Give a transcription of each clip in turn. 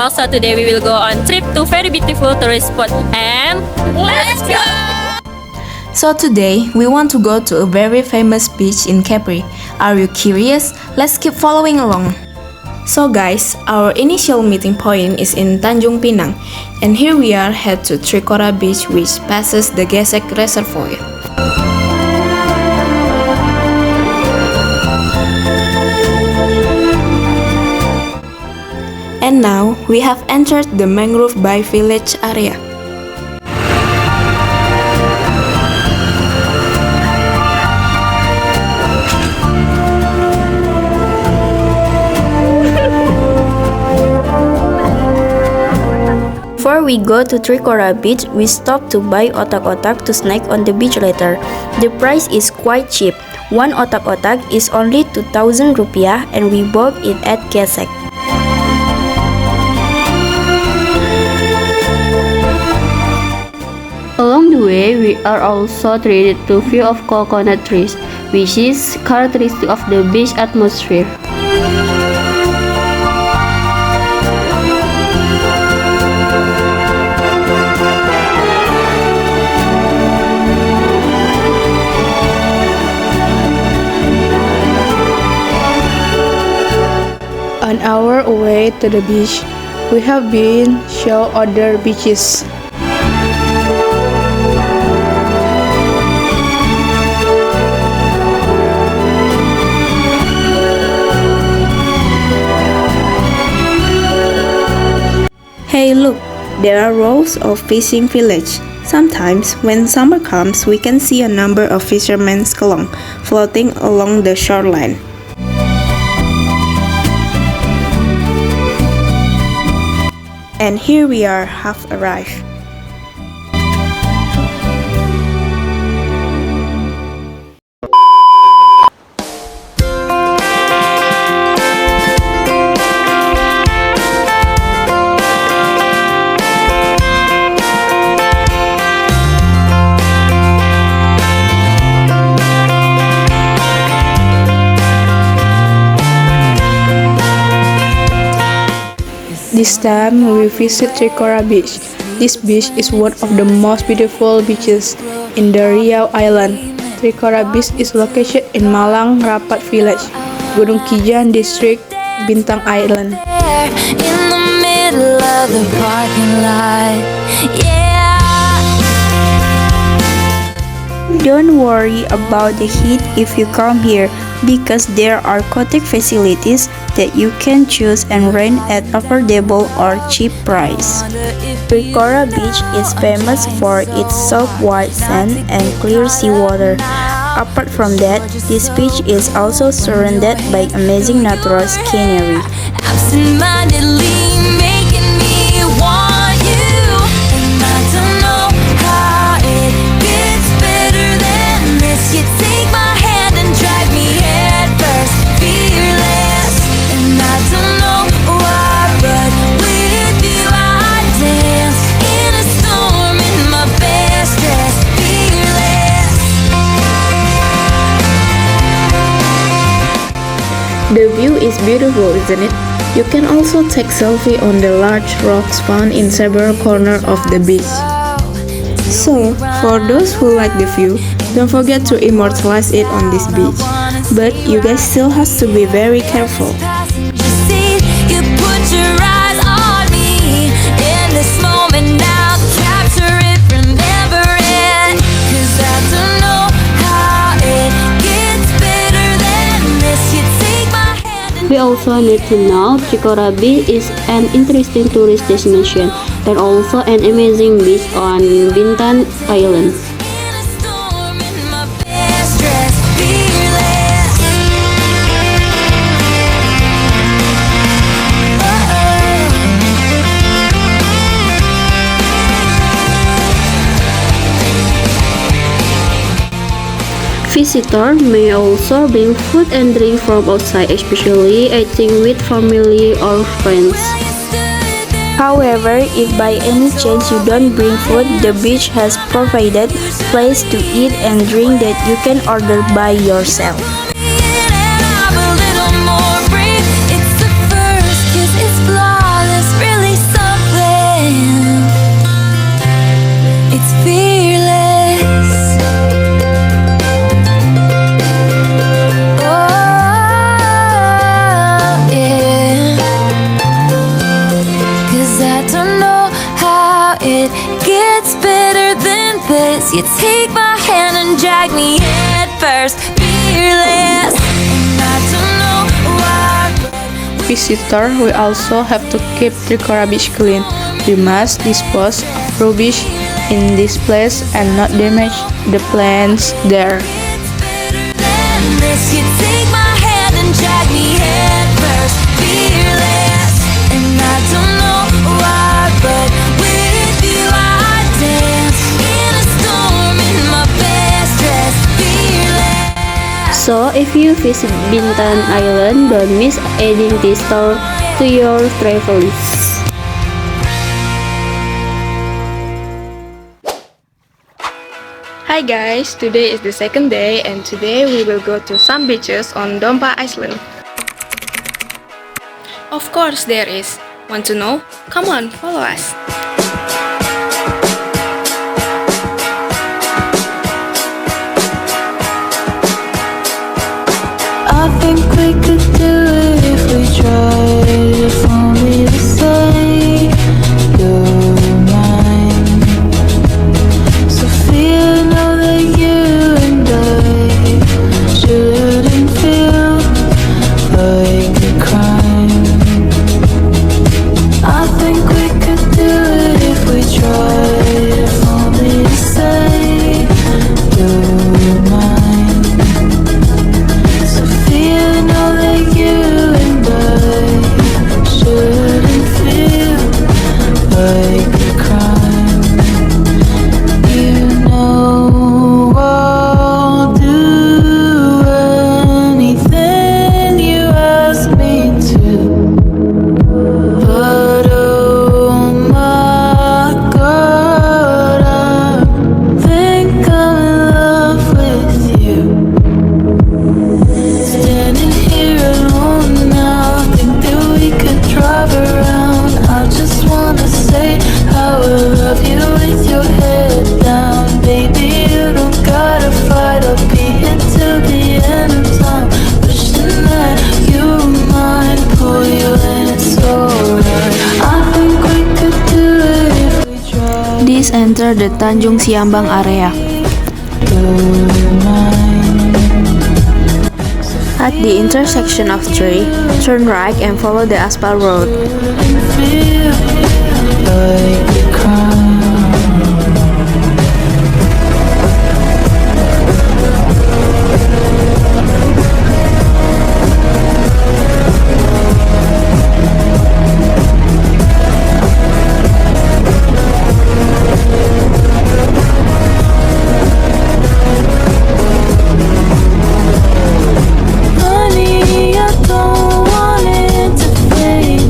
Kelompok. So today we will go on trip to very beautiful tourist spot. And let's go! So today, we want to go to a very famous beach in Capri. Are you curious? Let's keep following along. So guys, our initial meeting point is in Tanjung Pinang, and here we are head to Trikora Beach, which passes the Gesek Reservoir. And now, we have entered the Mangrove Bay Village area. Before we go to Trikora Beach, we stop to buy otak-otak to snack on the beach later. The price is quite cheap. One otak-otak is only 2,000 rupiah and we bought it at Gesek. Along the way, we are also treated to view of coconut trees, which is characteristic of the beach atmosphere. On our way to the beach, we have been shown other beaches. Hey look, there are rows of fishing village. Sometimes, when summer comes, we can see a number of fishermen's kelong floating along the shoreline. And here we are, have arrived. This time we visit Trikora Beach. This beach is one of the most beautiful beaches in the Riau Island. Trikora Beach is located in Malang Rapat Village, Gunung Kijang District, Bintang Island. In the middle of the parking lot, Don't worry about the heat if you come here, because there are cottage facilities that you can choose and rent at affordable or cheap price. Trikora Beach is famous for its soft white sand and clear seawater. Apart from that, this beach is also surrounded by amazing natural scenery. absent-mindedly making me want you, and I don't know how it gets better than this. You take my hand and drag me head first, fearless, and I don't know why, but with you I dance in a storm in my best dress, fearless. The view is beautiful, isn't it? You can also take selfie on the large rocks found in several corners of the beach. So, for those who like the view, don't forget to immortalize it on this beach. But you guys still have to be very careful. You see, you put your eyes on me in this moment now. Capture it, remember it, 'cause I don't know how it gets better than this. You take my hand and We also need to know Trikora Beach is an interesting tourist destination and also an amazing beach on Bintan Island. in a storm in my best dress, fearless. Visitor may also bring food and drink from outside, especially eating with family or friends. However, if by any chance you don't bring food, the beach has provided place to eat and drink that you can order by yourself. I'm a little more brave. It's the first kiss, it's flawless, really unless you take my hand and drag me head first, fearless. And I don't know why, but Visitor, we also have to keep Trikora Beach clean. We must dispose of rubbish in this place and not damage the plants there. it's better than this. You take my hand and drag me head first, fearless. And I don't know why, but with you I dance in a storm in my best dress, fearless. So if you visit Bintan Island, don't miss adding this store to your travel list. Hi guys, today is the second day and today we will go to some beaches on Dompa Island. Of course there is. Want to know? Come on, follow us. I think we could do it if we tried. If only to say you're mine. Sophia, know that you and I shouldn't feel like a crime. I think we could do it if we tried. If only to say you're mine. Sophia, know that you and I shouldn't feel like a crime. You know I'll do anything you ask me to. But oh my God, I think I'm in love with you. Standing here alone now, think that we could drive around. I just wanna say how I love you with your head down. Baby, you don't gotta fight, I'll be here till the end of time. Wishing that you were mine, pull you in, it's alright. I think we could do it if we tried. This enter the Tanjung Siambang area. You're mine. At the intersection of 3, turn right and follow the asphalt road. Feel like a crime. Honey, I don't want it to fade.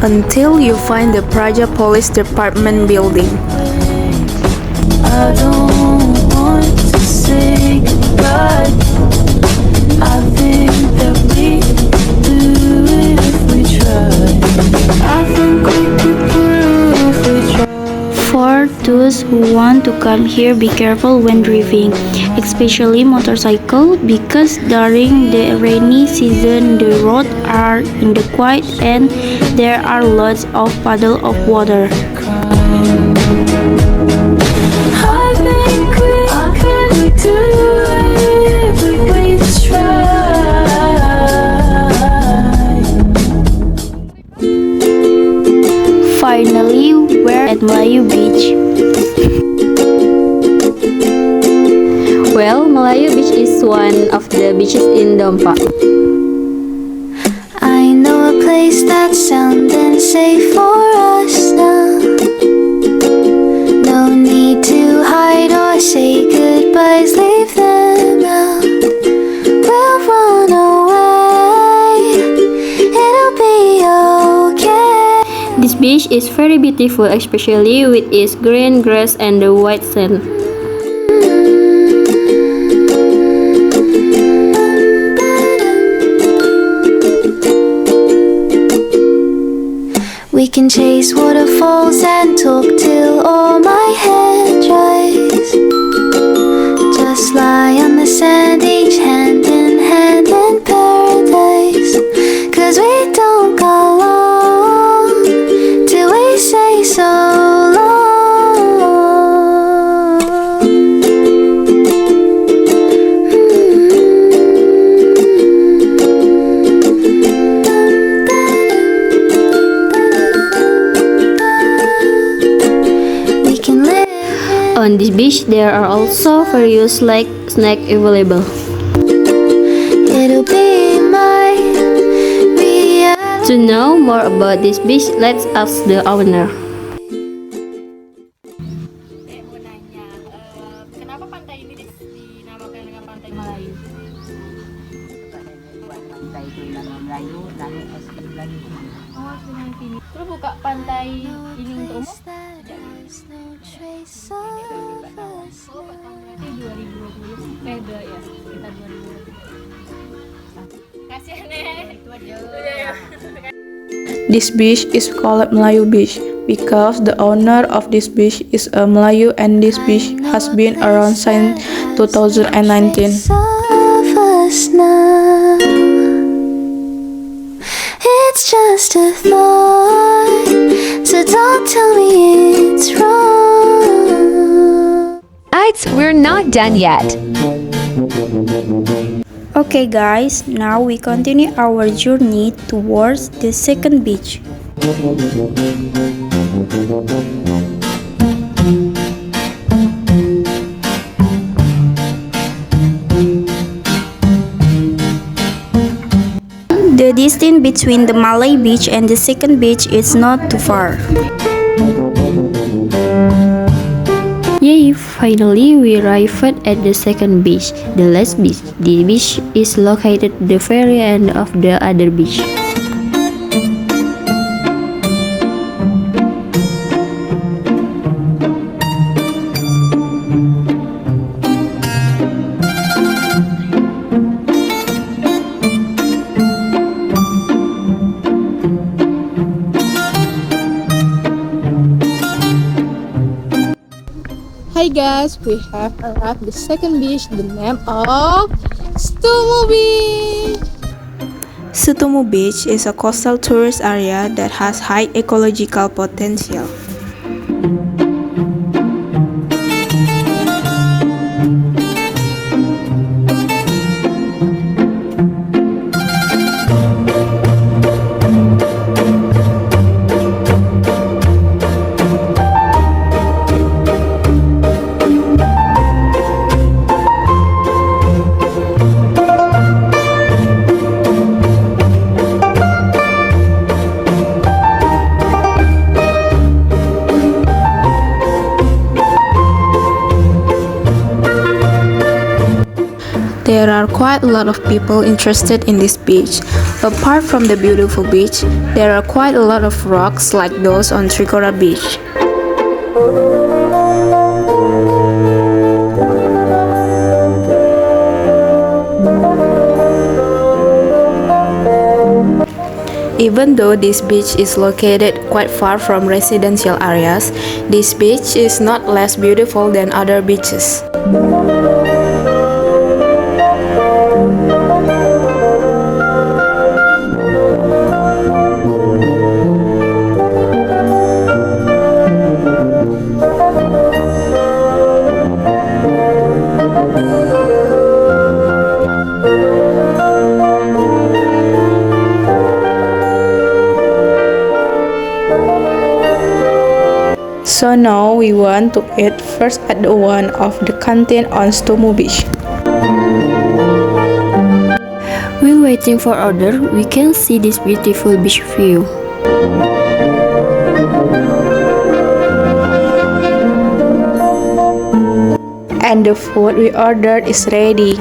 Until you find the Praja Police Department building. I don't want to say goodbye. I think that we do it if we try. I think we could do it if we try. For those who want to come here, be careful when driving, especially motorcycle, because during the rainy season the roads are in the quiet and there are lots of puddle of water. I think we could do it if we try. Finally, we're at Melayu Beach. Well, Melayu Beach is one of the beaches in Dompa. I know a place that's sounding safe for us now. No need to hide or say goodbyes, leave them out. We'll run away, it'll be okay. This beach is very beautiful, especially with its green grass and the white sand. We can chase waterfalls and talk till all my hair dries. Just lie on the sand, each hand in hand in paradise. 'Cause we don't go long till we say so long. On this beach, there are also various snacks available. It'll be my reality. To know more about this beach, let's ask the owner. Mau nanya, kenapa pantai ini dinamakan dengan Pantai Melayu? Pantai itu nama Melayu, lalu asli Melayu. Oh, Sungai Tini. Terus buka pantai ini untuk umum? There's no trace of us Oh, berarti 2020 ya, sekitar 2020. Kasihan itu aja. Ya. This beach is called Melayu Beach because the owner of this beach is a Melayu and this beach has been around since 2019. trace of us now. It's just a thought, so don't tell me it's wrong. We're not done yet. Okay guys, now we continue our journey towards the second beach. The distance between the Malay beach and the second beach is not too far. Yay! Finally, we arrived at the second beach, the last beach. The beach is located at the very end of the other beach. Hi guys, we have arrived the second beach, the name of Stumu Beach. Sutomo Beach is a coastal tourist area that has high ecological potential. There are quite a lot of people interested in this beach. Apart from the beautiful beach, there are quite a lot of rocks like those on Trikora Beach. Even though this beach is located quite far from residential areas, this beach is not less beautiful than other beaches. So now we want to eat first at the one of the canteen on Stumu Beach. While waiting for order, we can see this beautiful beach view. And the food we ordered is ready.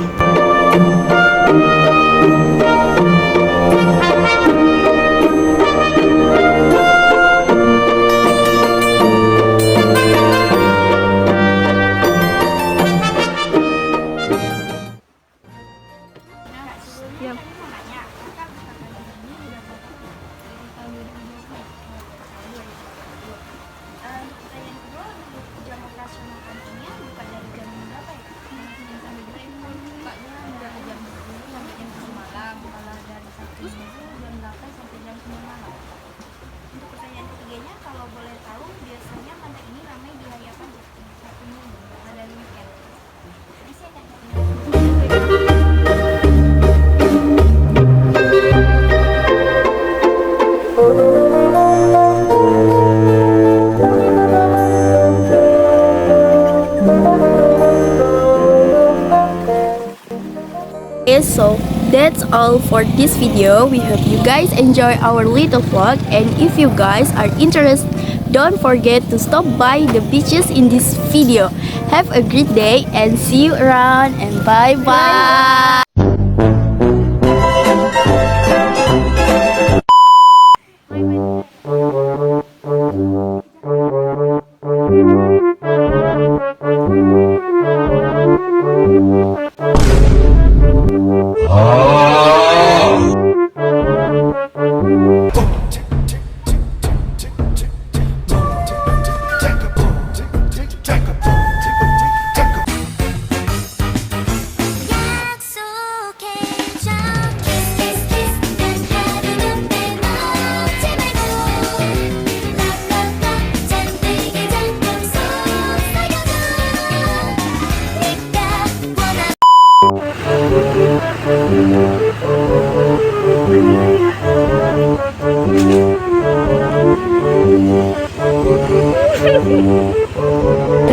Okay, so that's all for this video. We hope you guys enjoy our little vlog, and if you guys are interested, don't forget to stop by the beaches in this video. Have a great day and see you around, and bye bye.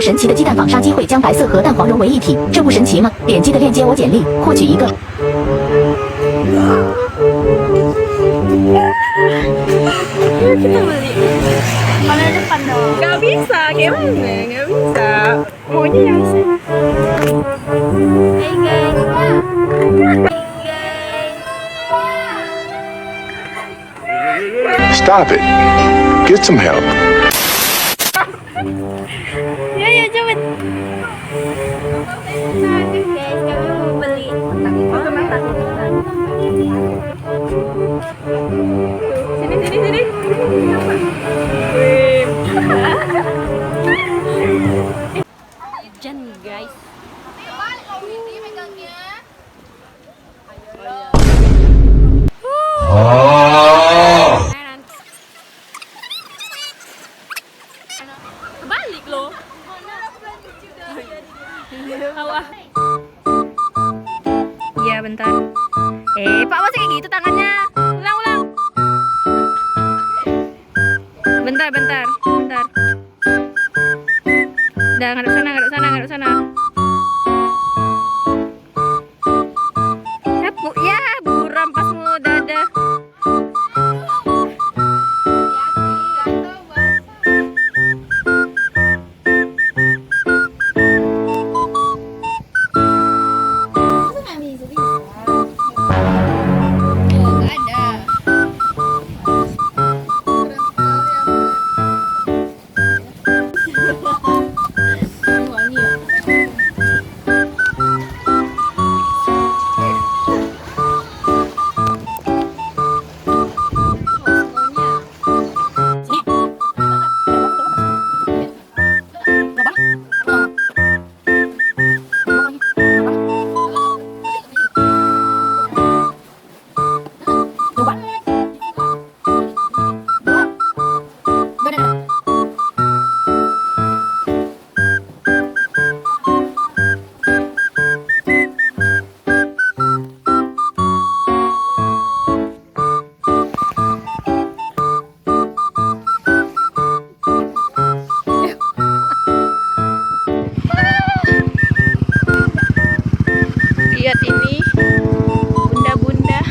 神奇的鸡蛋纺纱机会将白色和蛋黄融为一体，这不神奇吗？点击的链接我简历获取一个。 Gak bisa, gimana? Gak bisa. Maunya yang bisa. Stop it. Get some help. Ya cepet. Guys, kami mau beli. Sini. Jan guys. Balik loh. Iya, bentar. Pak, masih kayak gitu tangannya. Ulang. Bentar. Udah, ngadep sana. Ya, buram pas mau dadah. Lihat ini, bunda-bunda.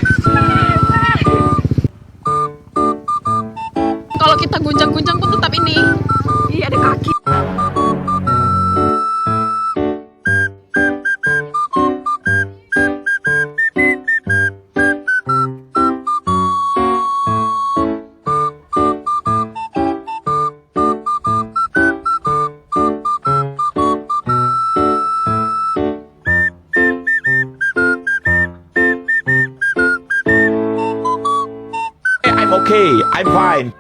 Kalau kita guncang-guncang pun tetap ini. Iya, ada kaki. I'm okay. I'm fine.